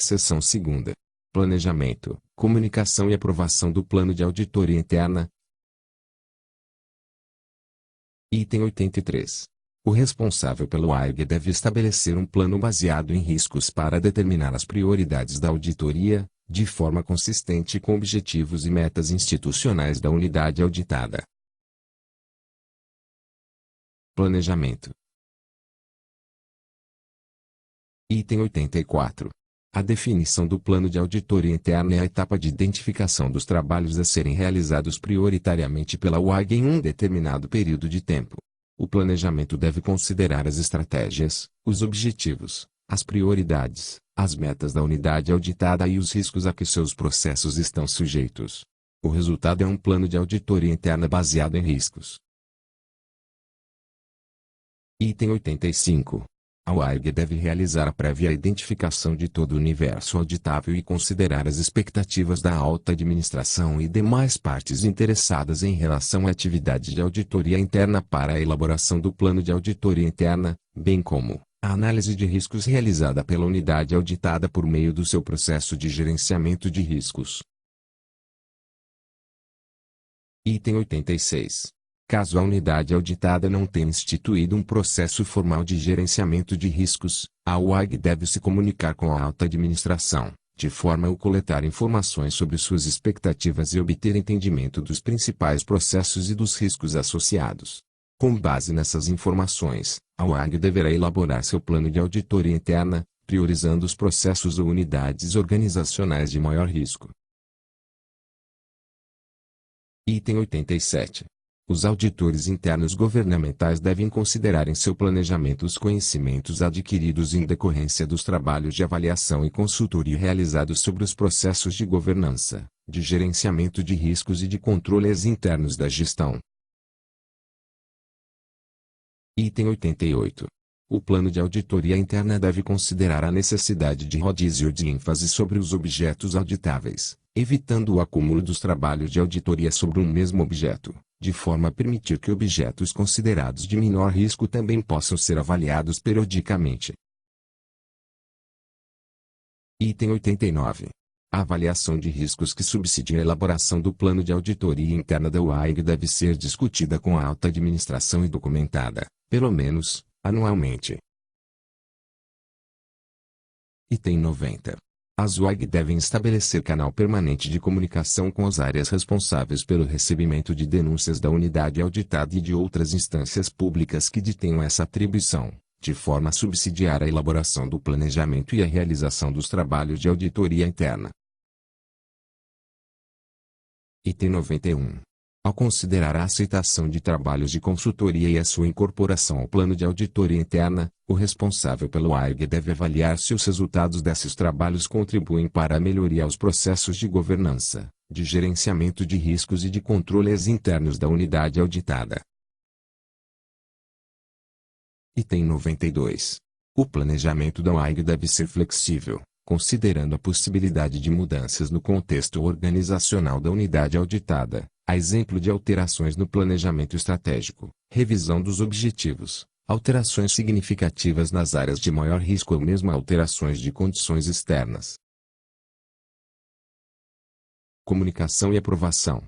Seção 2ª. Planejamento, comunicação e aprovação do plano de auditoria interna. Item 83. O responsável pelo AIG deve estabelecer um plano baseado em riscos para determinar as prioridades da auditoria, de forma consistente com objetivos e metas institucionais da unidade auditada. Planejamento. Item 84. A definição do plano de auditoria interna é a etapa de identificação dos trabalhos a serem realizados prioritariamente pela UAG em um determinado período de tempo. O planejamento deve considerar as estratégias, os objetivos, as prioridades, as metas da unidade auditada e os riscos a que seus processos estão sujeitos. O resultado é um plano de auditoria interna baseado em riscos. Item 85. A UAG deve realizar a prévia identificação de todo o universo auditável e considerar as expectativas da alta administração e demais partes interessadas em relação à atividade de auditoria interna para a elaboração do plano de auditoria interna, bem como a análise de riscos realizada pela unidade auditada por meio do seu processo de gerenciamento de riscos. Item 86. Caso a unidade auditada não tenha instituído um processo formal de gerenciamento de riscos, a UAG deve se comunicar com a alta administração, de forma a coletar informações sobre suas expectativas e obter entendimento dos principais processos e dos riscos associados. Com base nessas informações, a UAG deverá elaborar seu plano de auditoria interna, priorizando os processos ou unidades organizacionais de maior risco. Item 87. Os auditores internos governamentais devem considerar em seu planejamento os conhecimentos adquiridos em decorrência dos trabalhos de avaliação e consultoria realizados sobre os processos de governança, de gerenciamento de riscos e de controles internos da gestão. Item 88. O plano de auditoria interna deve considerar a necessidade de rodízio de ênfase sobre os objetos auditáveis, evitando o acúmulo dos trabalhos de auditoria sobre um mesmo objeto, de forma a permitir que objetos considerados de menor risco também possam ser avaliados periodicamente. Item 89. A avaliação de riscos que subsidia a elaboração do plano de auditoria interna da UAG deve ser discutida com a alta administração e documentada, pelo menos, anualmente. Item 90. As UAG devem estabelecer canal permanente de comunicação com as áreas responsáveis pelo recebimento de denúncias da unidade auditada e de outras instâncias públicas que detenham essa atribuição, de forma a subsidiar a elaboração do planejamento e a realização dos trabalhos de auditoria interna. Item 91. Ao considerar a aceitação de trabalhos de consultoria e a sua incorporação ao plano de auditoria interna, o responsável pelo AIG deve avaliar se os resultados desses trabalhos contribuem para a melhoria aos processos de governança, de gerenciamento de riscos e de controles internos da unidade auditada. Item 92. O planejamento da UAG deve ser flexível, considerando a possibilidade de mudanças no contexto organizacional da unidade auditada, a exemplo de alterações no planejamento estratégico, revisão dos objetivos, alterações significativas nas áreas de maior risco ou mesmo alterações de condições externas. Comunicação e aprovação.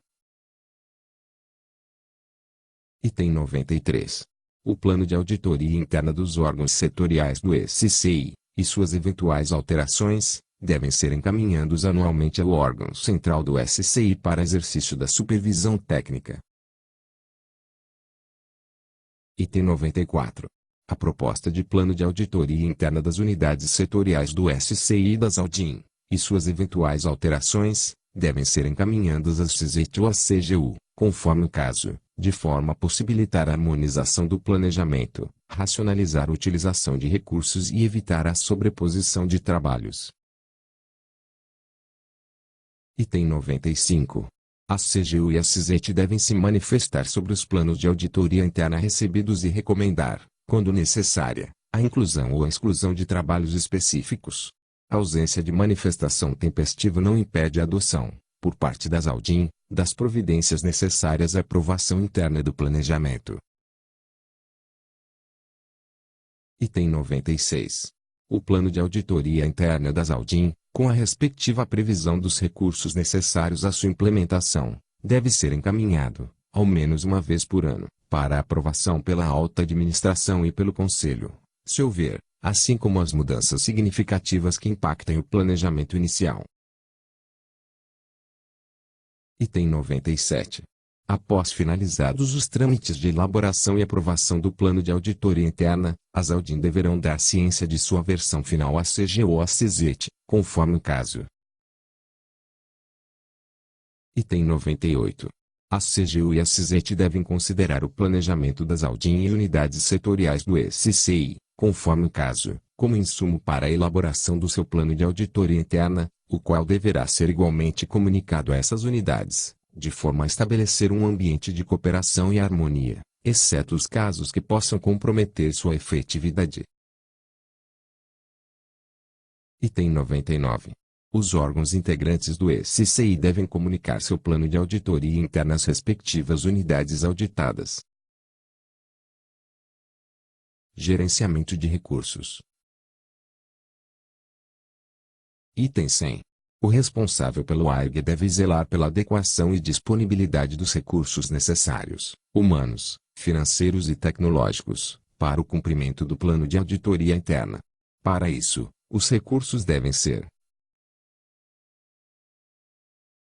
Item 93. O plano de auditoria interna dos órgãos setoriais do SCI, e suas eventuais alterações, devem ser encaminhados anualmente ao órgão central do SCI para exercício da supervisão técnica. Item 94. A proposta de plano de auditoria interna das unidades setoriais do SCI e das AUDIN, e suas eventuais alterações, devem ser encaminhadas à CISET ou à CGU, conforme o caso, de forma a possibilitar a harmonização do planejamento, racionalizar a utilização de recursos e evitar a sobreposição de trabalhos. Item 95. A CGU e a CISET devem se manifestar sobre os planos de auditoria interna recebidos e recomendar, quando necessária, a inclusão ou a exclusão de trabalhos específicos. A ausência de manifestação tempestiva não impede a adoção, por parte das AUDIN, das providências necessárias à aprovação interna do planejamento. Item 96. o plano de auditoria interna das Aldin, com a respectiva previsão dos recursos necessários à sua implementação, deve ser encaminhado, ao menos uma vez por ano, para aprovação pela alta administração e pelo Conselho, se houver, assim como as mudanças significativas que impactem o planejamento inicial. Item 97. Após finalizados os trâmites de elaboração e aprovação do plano de auditoria interna, as Aldin deverão dar ciência de sua versão final à CGU ou à CZT, conforme o caso. Item 98. A CGU e a CZT devem considerar o planejamento das Aldin e unidades setoriais do SCI, conforme o caso, como insumo para a elaboração do seu plano de auditoria interna, o qual deverá ser igualmente comunicado a essas unidades, de forma a estabelecer um ambiente de cooperação e harmonia, exceto os casos que possam comprometer sua efetividade. Item 99. Os órgãos integrantes do SCI devem comunicar seu plano de auditoria interna às respectivas unidades auditadas. Gerenciamento de recursos. Item 100. O responsável pelo AIG deve zelar pela adequação e disponibilidade dos recursos necessários, humanos, financeiros e tecnológicos, para o cumprimento do plano de auditoria interna. Para isso, os recursos devem ser: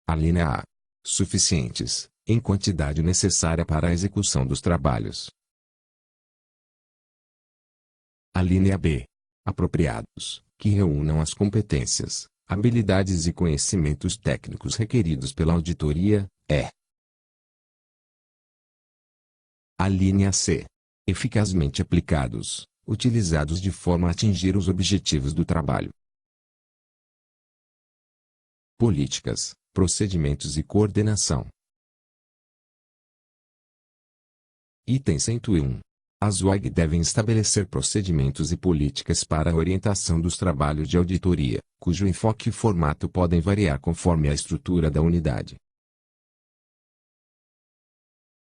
a linha A. Suficientes, em quantidade necessária para a execução dos trabalhos. A linha B. Apropriados, que reúnam as competências, habilidades e conhecimentos técnicos requeridos pela auditoria, a linha C. Eficazmente aplicados, utilizados de forma a atingir os objetivos do trabalho. Políticas, procedimentos e coordenação. Item 101. As UAG devem estabelecer procedimentos e políticas para a orientação dos trabalhos de auditoria, cujo enfoque e formato podem variar conforme a estrutura da unidade.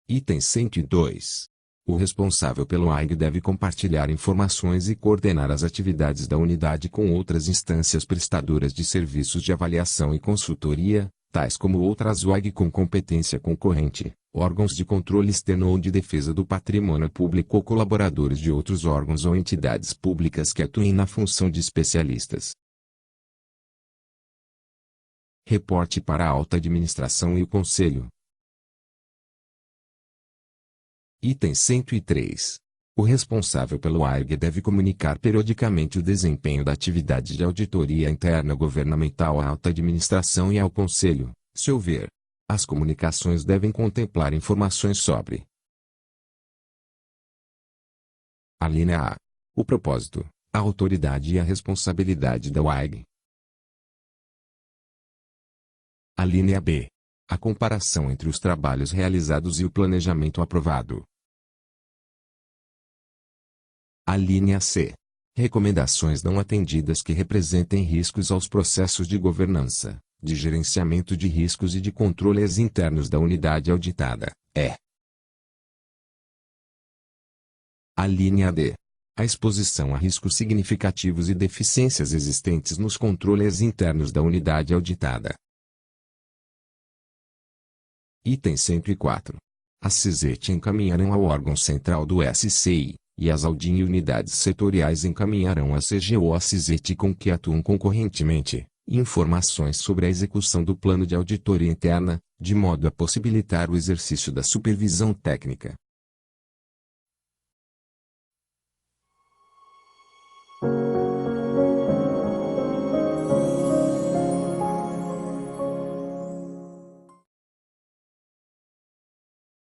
Item 102. O responsável pelo AIG deve compartilhar informações e coordenar as atividades da unidade com outras instâncias prestadoras de serviços de avaliação e consultoria, tais como outras UAG com competência concorrente, órgãos de controle externo ou de defesa do patrimônio público ou colaboradores de outros órgãos ou entidades públicas que atuem na função de especialistas. Reporte para a alta administração e o Conselho. Item 103. O responsável pelo AIG deve comunicar periodicamente o desempenho da atividade de auditoria interna governamental à alta administração e ao Conselho, se houver. As comunicações devem contemplar informações sobre: a linha A. O propósito, a autoridade e a responsabilidade da UAG. A linha B. A comparação entre os trabalhos realizados e o planejamento aprovado. A linha C. Recomendações não atendidas que representem riscos aos processos de governança, de gerenciamento de riscos e de controles internos da unidade auditada, A linha D. A exposição a riscos significativos e deficiências existentes nos controles internos da unidade auditada. Item 104. As CZT encaminharão ao órgão central do SCI, e as Aldin e unidades setoriais encaminharão à CGU ou à CZT com que atuam concorrentemente, informações sobre a execução do plano de auditoria interna, de modo a possibilitar o exercício da supervisão técnica,